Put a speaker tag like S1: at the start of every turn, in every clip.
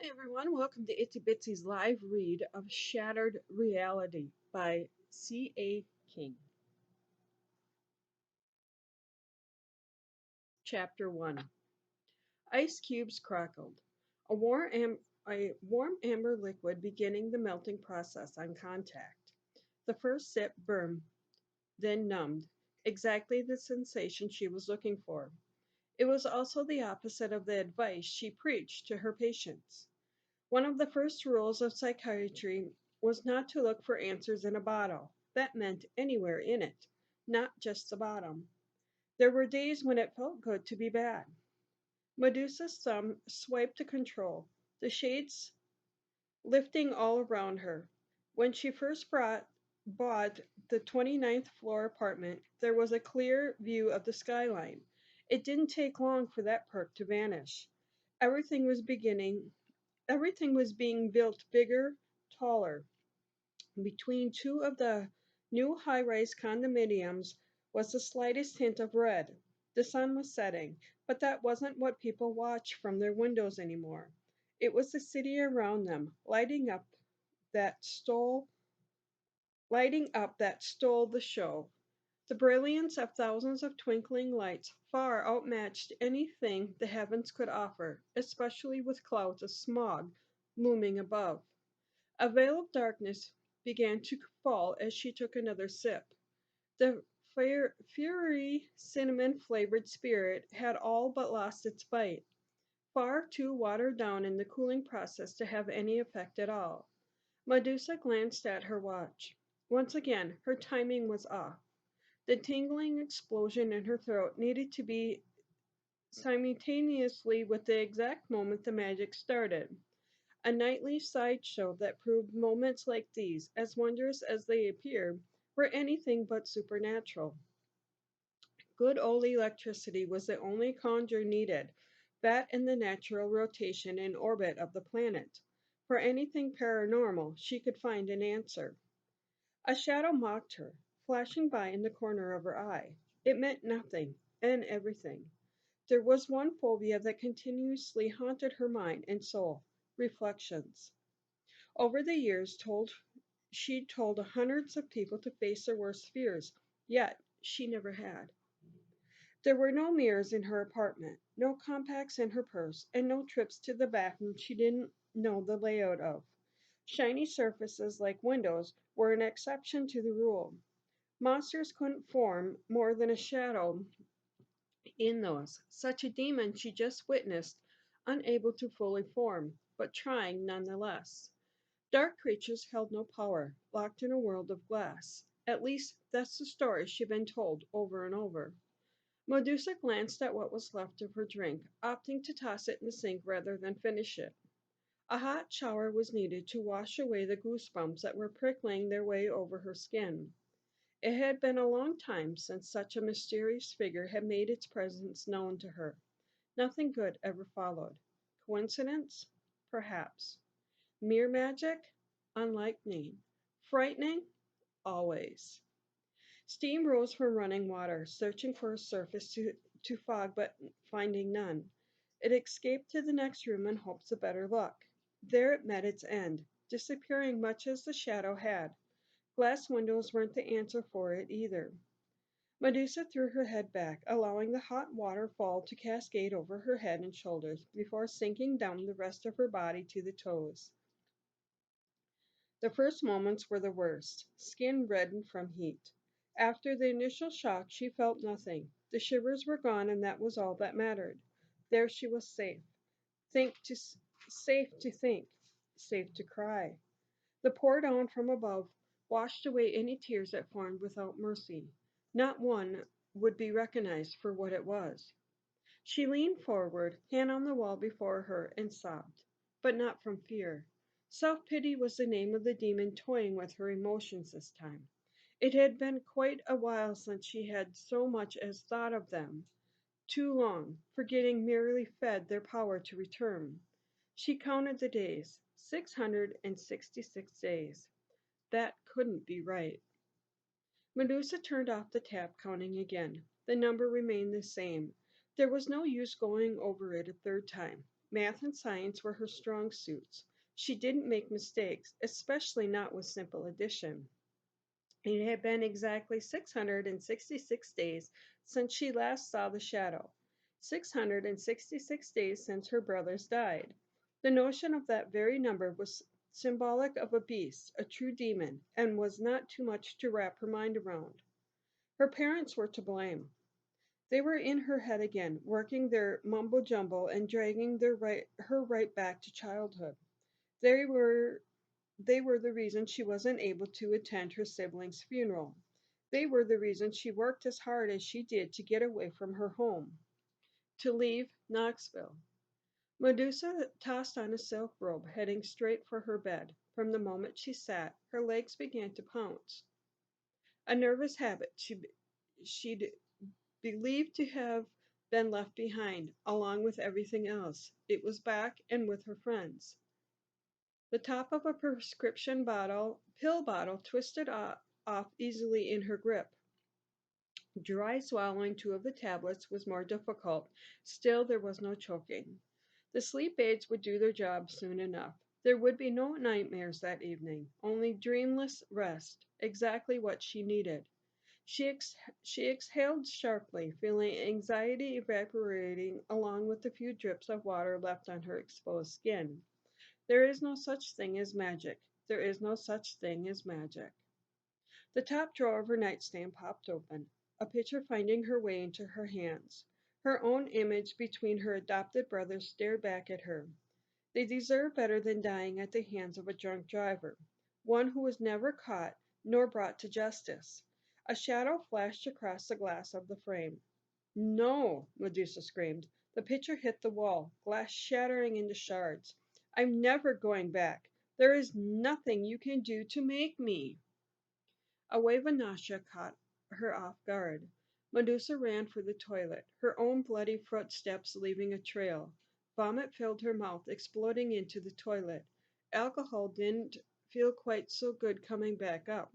S1: Hi everyone, welcome to Itsy Bitsy's live read of Shattered Reality by C.A. King. Chapter 1. Ice cubes crackled. A warm amber liquid beginning the melting process on contact. The first sip burned, then numbed, exactly the sensation she was looking for. It was also the opposite of the advice she preached to her patients. One of the first rules of psychiatry was not to look for answers in a bottle. That meant anywhere in it, not just the bottom. There were days when it felt good to be bad. Medusa's thumb swiped to control, the shades lifting all around her. When she first bought the 29th floor apartment, there was a clear view of the skyline. It didn't take long for that perk to vanish. Everything was beginning Everything was being built bigger, taller. Between two of the new high rise condominiums was the slightest hint of red. The sun was setting, but that wasn't what people watched from their windows anymore. It was the city around them, that stole lighting up that stole the show. The brilliance of thousands of twinkling lights far outmatched anything the heavens could offer, especially with clouds of smog looming above. A veil of darkness began to fall as she took another sip. The fiery cinnamon flavored spirit had all but lost its bite, far too watered down in the cooling process to have any effect at all. Medusa glanced at her watch. Once again, her timing was off. The tingling explosion in her throat needed to be simultaneously with the exact moment the magic started. A nightly sideshow that proved moments like these, as wondrous as they appeared, were anything but supernatural. Good old electricity was the only conjure needed, that and the natural rotation and orbit of the planet. For anything paranormal, she could find an answer. A shadow mocked her, flashing by in the corner of her eye. It meant nothing and everything. There was one phobia that continuously haunted her mind and soul: reflections. Over the years, she'd told hundreds of people to face their worst fears, yet she never had. There were no mirrors in her apartment, no compacts in her purse, and no trips to the bathroom she didn't know the layout of. Shiny surfaces like windows were an exception to the rule. Monsters couldn't form more than a shadow in those. Such a demon she just witnessed, unable to fully form, but trying nonetheless. Dark creatures held no power, locked in a world of glass. At least, that's the story she'd been told over and over. Medusa glanced at what was left of her drink, opting to toss it in the sink rather than finish it. A hot shower was needed to wash away the goosebumps that were prickling their way over her skin. It had been a long time since such a mysterious figure had made its presence known to her. Nothing good ever followed. Coincidence? Perhaps. Mere magic? Unlikely. Frightening? Always. Steam rose from running water, searching for a surface to fog but finding none. It escaped to the next room in hopes of better luck. There it met its end, disappearing much as the shadow had. Glass windows weren't the answer for it either. Medusa threw her head back, allowing the hot water fall to cascade over her head and shoulders before sinking down the rest of her body to the toes. The first moments were the worst, skin reddened from heat. After the initial shock, she felt nothing. The shivers were gone, and that was all that mattered. There she was safe. Safe to think, safe to cry. The pour down from above washed away any tears that formed without mercy. Not one would be recognized for what it was. She leaned forward, hand on the wall before her, and sobbed. But not from fear. Self-pity was the name of the demon toying with her emotions this time. It had been quite a while since she had so much as thought of them. Too long, forgetting merely fed their power to return. She counted the days. 666 days. That couldn't be right. Medusa turned off the tap, counting again. The number remained the same. There was no use going over it a third time. Math and science were her strong suits. She didn't make mistakes, especially not with simple addition. It had been exactly 666 days since she last saw the shadow. 666 days since her brothers died. The notion of that very number was symbolic of a beast, a true demon, and was not too much to wrap her mind around. Her parents were to blame. They were in her head again, working their mumbo jumbo and dragging her right back to childhood. They were they were the reason she wasn't able to attend her sibling's funeral. They were the reason she worked as hard as she did to get away from her home, to leave Knoxville. Medusa tossed on a silk robe, heading straight for her bed. From the moment she sat, her legs began to pounce. A nervous habit she'd believed to have been left behind, along with everything else. It was back and with her friends. The top of a pill bottle, twisted off easily in her grip. Dry swallowing two of the tablets was more difficult. Still, there was no choking. The sleep aids would do their job soon enough. There would be no nightmares that evening, only dreamless rest, exactly what she needed. She exhaled sharply, feeling anxiety evaporating along with the few drips of water left on her exposed skin. There is no such thing as magic. There is no such thing as magic. The top drawer of her nightstand popped open, a picture finding her way into her hands. Her own image between her adopted brothers stared back at her. They deserve better than dying at the hands of a drunk driver, one who was never caught nor brought to justice. A shadow flashed across the glass of the frame. No, Medusa screamed. The picture hit the wall, glass shattering into shards. I'm never going back. There is nothing you can do to make me. A wave of nausea caught her off guard. Medusa ran for the toilet, her own bloody footsteps leaving a trail. Vomit filled her mouth, exploding into the toilet. Alcohol didn't feel quite so good coming back up.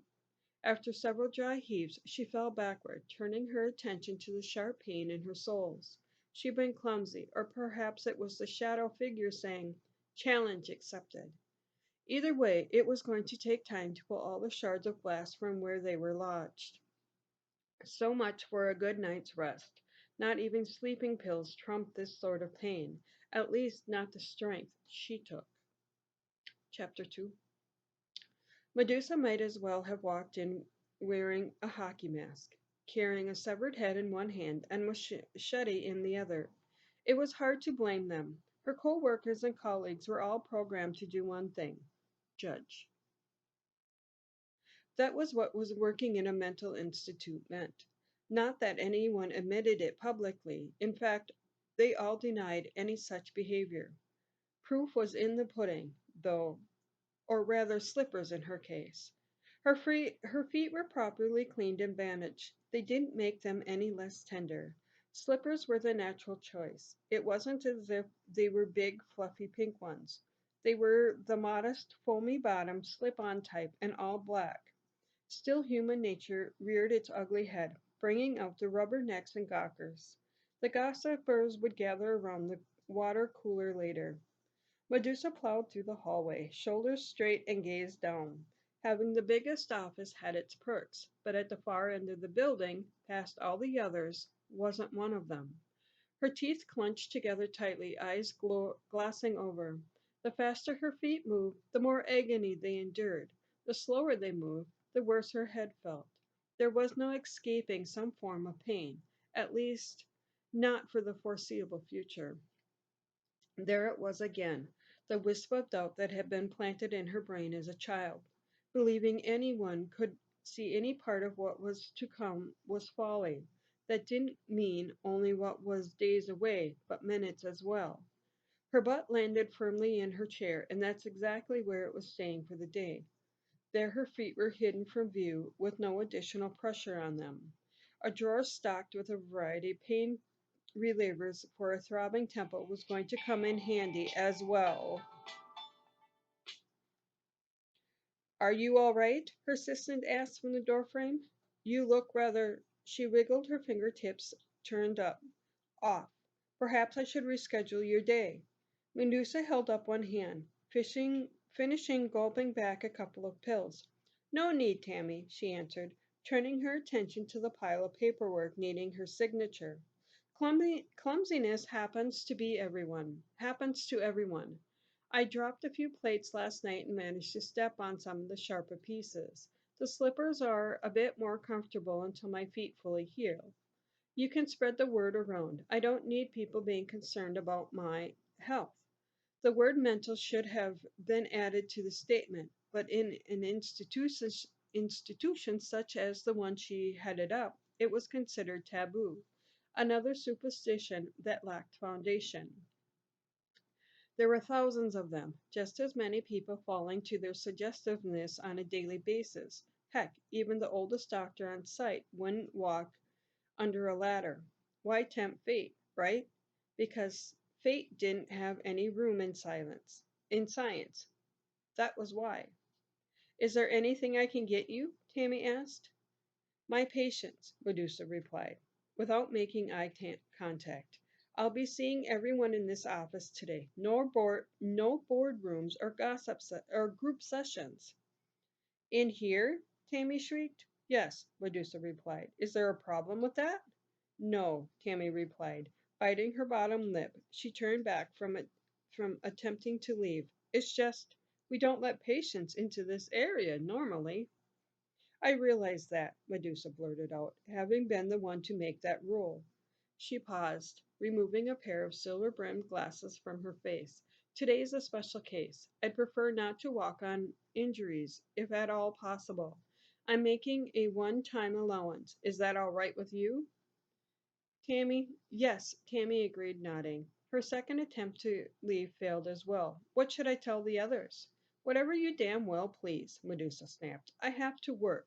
S1: After several dry heaves, she fell backward, turning her attention to the sharp pain in her soles. She'd been clumsy, or perhaps it was the shadow figure saying, "Challenge accepted." Either way, it was going to take time to pull all the shards of glass from where they were lodged. So much for a good night's rest. Not even sleeping pills trumped this sort of pain, at least not the strength she took. Chapter 2. Medusa might as well have walked in wearing a hockey mask, carrying a severed head in one hand and machete in the other. It was hard to blame them. Her co-workers and colleagues were all programmed to do one thing: judge. That was what was working in a mental institute meant. Not that anyone admitted it publicly. In fact, they all denied any such behavior. Proof was in the pudding, though, or rather slippers in her case. Her feet were properly cleaned and bandaged. They didn't make them any less tender. Slippers were the natural choice. It wasn't as if they were big, fluffy pink ones. They were the modest, foamy bottom, slip on type, and all black. Still, human nature reared its ugly head, bringing out the rubber necks and gawkers. The gossipers would gather around the water cooler later. Medusa plowed through the hallway, shoulders straight and gaze down. Having the biggest office had its perks, but at the far end of the building, past all the others, wasn't one of them. Her teeth clenched together tightly, eyes glossing over. The faster her feet moved, the more agony they endured. The slower they moved, the worse her head felt. There was no escaping some form of pain, at least not for the foreseeable future. There it was again, the wisp of doubt that had been planted in her brain as a child. Believing anyone could see any part of what was to come was folly. That didn't mean only what was days away, but minutes as well. Her butt landed firmly in her chair, and that's exactly where it was staying for the day. There her feet were hidden from view, with no additional pressure on them. A drawer stocked with a variety of pain relievers for a throbbing temple was going to come in handy as well. "Are you all right?" her assistant asked from the doorframe. "You look rather—" She wiggled her fingertips, turned up. "Off. Perhaps I should reschedule your day." Medusa held up one hand, finishing gulping back a couple of pills. No need, Tammy, she answered, turning her attention to the pile of paperwork needing her signature. Clumsiness happens to everyone. I dropped a few plates last night and managed to step on some of the sharper pieces. The slippers are a bit more comfortable until my feet fully heal. You can spread the word around. I don't need people being concerned about my health. The word mental should have been added to the statement, but in an institution such as the one she headed up, it was considered taboo, another superstition that lacked foundation. There were thousands of them, just as many people falling to their suggestiveness on a daily basis. Heck, even the oldest doctor on site wouldn't walk under a ladder. Why tempt fate, right? Because fate didn't have any room in science. That was why. Is there anything I can get you? Tammy asked. My patience, Medusa replied, without making contact. I'll be seeing everyone in this office today. No boardrooms or or group sessions. In here? Tammy shrieked. Yes, Medusa replied. Is there a problem with that? No, Tammy replied, biting her bottom lip. She turned back from attempting to leave. It's just we don't let patients into this area normally. I realize that, Medusa blurted out, having been the one to make that rule. She paused, removing a pair of silver brimmed glasses from her face. Today's a special case. I'd prefer not to walk on injuries, if at all possible. I'm making a one time allowance. Is that all right with you? Yes, Tammy agreed, nodding. Her second attempt to leave failed as well. What should I tell the others? Whatever you damn well please, Medusa snapped. I have to work.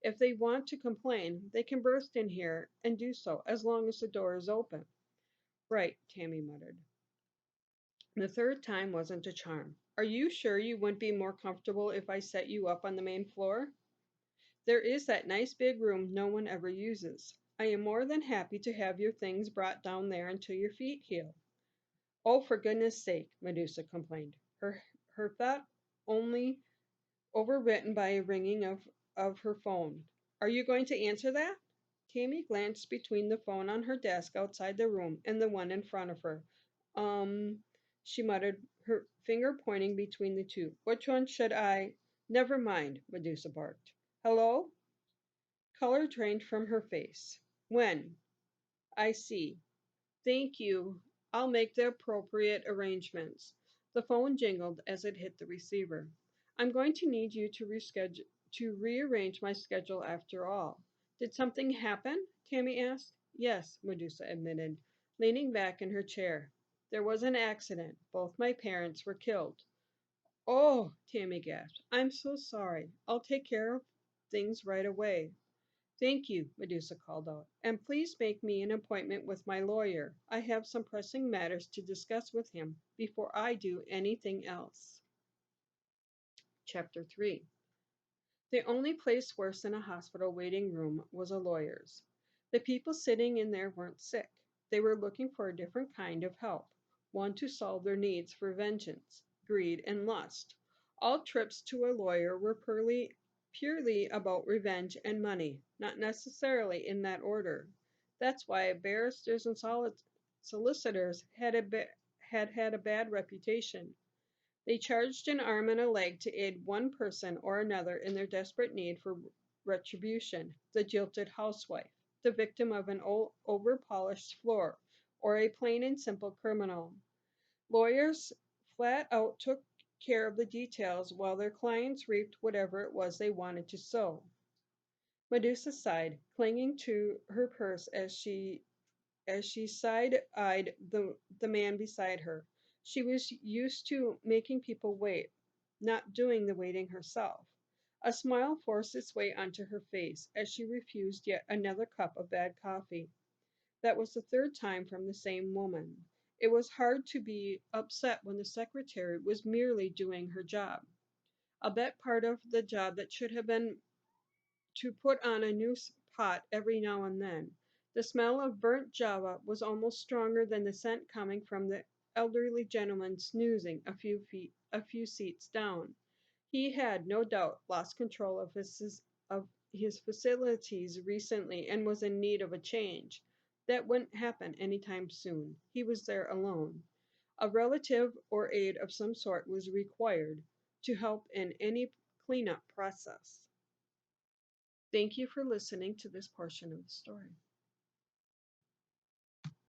S1: If they want to complain, they can burst in here and do so, as long as the door is open. Right, Tammy muttered. The third time wasn't a charm. Are you sure you wouldn't be more comfortable if I set you up on the main floor? There is that nice big room no one ever uses. I am more than happy to have your things brought down there until your feet heal. Oh, for goodness sake, Medusa complained, her thought only overwritten by a ringing of her phone. Are you going to answer that? Tammy glanced between the phone on her desk outside the room and the one in front of her. Um, she muttered, her finger pointing between the two. Which one should I? Never mind, Medusa barked. Hello? Color drained from her face. When? I see. Thank you. I'll make the appropriate arrangements. The phone jingled as it hit the receiver. I'm going to need you to rearrange my schedule after all. Did something happen? Tammy asked. Yes, Medusa admitted, leaning back in her chair. There was an accident. Both my parents were killed. Oh, Tammy gasped. I'm so sorry. I'll take care of things right away. Thank you, Medusa called out. And please make me an appointment with my lawyer. I have some pressing matters to discuss with him before I do anything else. Chapter 3. The only place worse than a hospital waiting room was a lawyer's. The people sitting in there weren't sick. They were looking for a different kind of help, one to solve their needs for vengeance, greed, and lust. All trips to a lawyer were purely about revenge and money, not necessarily in that order. That's why barristers and solicitors had a bad reputation. They charged an arm and a leg to aid one person or another in their desperate need for retribution: the jilted housewife, the victim of an over polished floor, or a plain and simple criminal. Lawyers flat out took care of the details while their clients reaped whatever it was they wanted to sow. Medusa sighed, clinging to her purse as she side-eyed the man beside her. She was used to making people wait, not doing the waiting herself. A smile forced its way onto her face as she refused yet another cup of bad coffee. That was the third time from the same woman. It was hard to be upset when the secretary was merely doing her job. I'll bet part of the job that should have been to put on a new pot every now and then. The smell of burnt java was almost stronger than the scent coming from the elderly gentleman snoozing a few seats down. He had no doubt lost control of his facilities recently and was in need of a change. That wouldn't happen any time soon. He was there alone. A relative or aide of some sort was required to help in any cleanup process. Thank you for listening to this portion of the story.